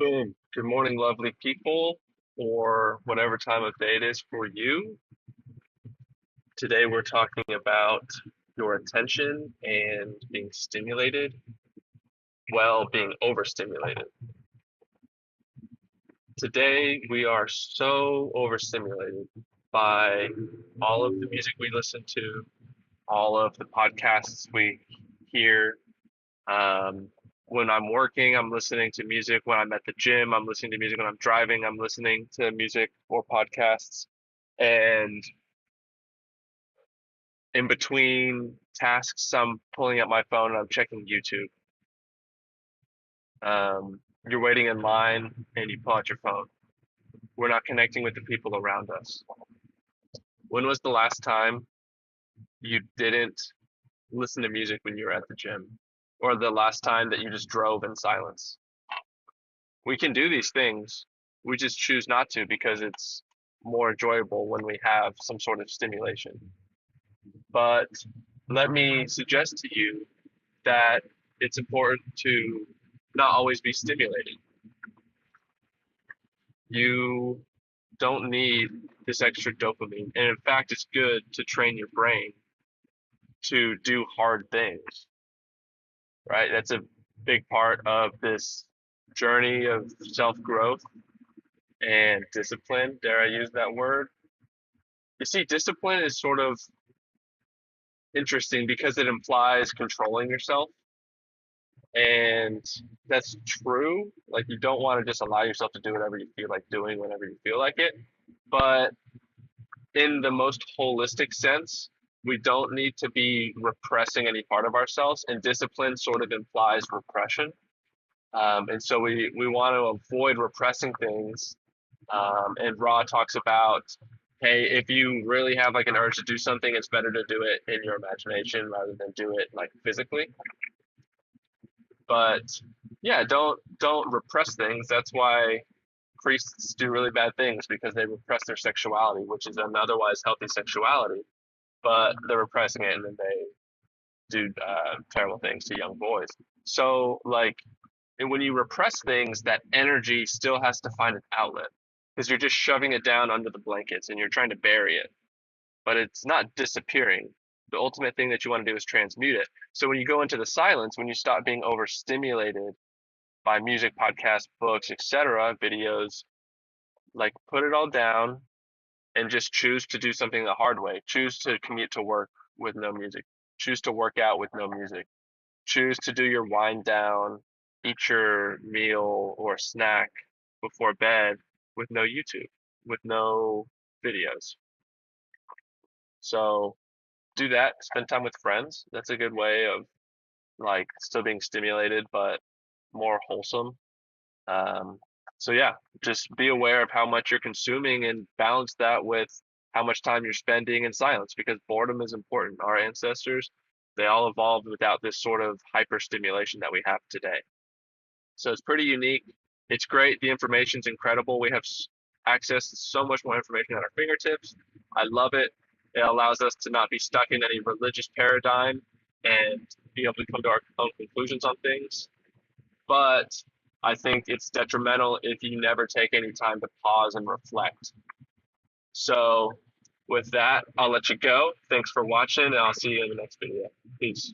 Boom. Good morning, lovely people, or whatever time of day it is for you. Today we're talking about your attention and being stimulated, well, being overstimulated. Today we are so overstimulated by all of the music we listen to, all of the podcasts we hear. Um, when I'm working, I'm listening to music. When I'm at the gym, I'm listening to music. When I'm driving, I'm listening to music or podcasts. And in between tasks, I'm pulling up my phone and I'm checking YouTube. You're waiting in line and you pull out your phone. We're not connecting with the people around us. When was the last time you didn't listen to music when you were at the gym? Or the last time that you just drove in silence? We can do these things. We just choose not to because it's more enjoyable when we have some sort of stimulation. But let me suggest to you that it's important to not always be stimulated. You don't need this extra dopamine. And in fact, it's good to train your brain to do hard things, right? That's a big part of this journey of self growth and discipline. Dare I use that word? You see, discipline is sort of interesting because it implies controlling yourself. And that's true. Like, you don't want to just allow yourself to do whatever you feel like doing whenever you feel like it. But in the most holistic sense, we don't need to be repressing any part of ourselves. And discipline sort of implies repression. And so we want to avoid repressing things. And Ra talks about, hey, if you really have like an urge to do something, it's better to do it in your imagination rather than do it like physically. But yeah, don't repress things. That's why priests do really bad things because they repress their sexuality, which is an otherwise healthy sexuality, but they're repressing it and then they do terrible things to young boys. So like, and when you repress things, that energy still has to find an outlet because you're just shoving it down under the blankets and you're trying to bury it, but it's not disappearing. The ultimate thing that you want to do is transmute it. So when you go into the silence, when you stop being overstimulated by music, podcasts, books, etc., videos, like put it all down and just choose to do something the hard way. Choose to commute to work with no music. Choose to work out with no music. Choose to do your wind down, eat your meal or snack before bed with no YouTube, with no videos. So do that. Spend time with friends. That's a good way of like still being stimulated, but more wholesome. Um, so yeah, just be aware of how much you're consuming and balance that with how much time you're spending in silence because boredom is important. Our ancestors, they all evolved without this sort of hyper stimulation that we have today. So it's pretty unique. It's great. The information's incredible. We have access to so much more information at our fingertips. I love it. It allows us to not be stuck in any religious paradigm and be able to come to our own conclusions on things. But I think it's detrimental if you never take any time to pause and reflect. So with that, I'll let you go. Thanks for watching, and I'll see you in the next video. Peace.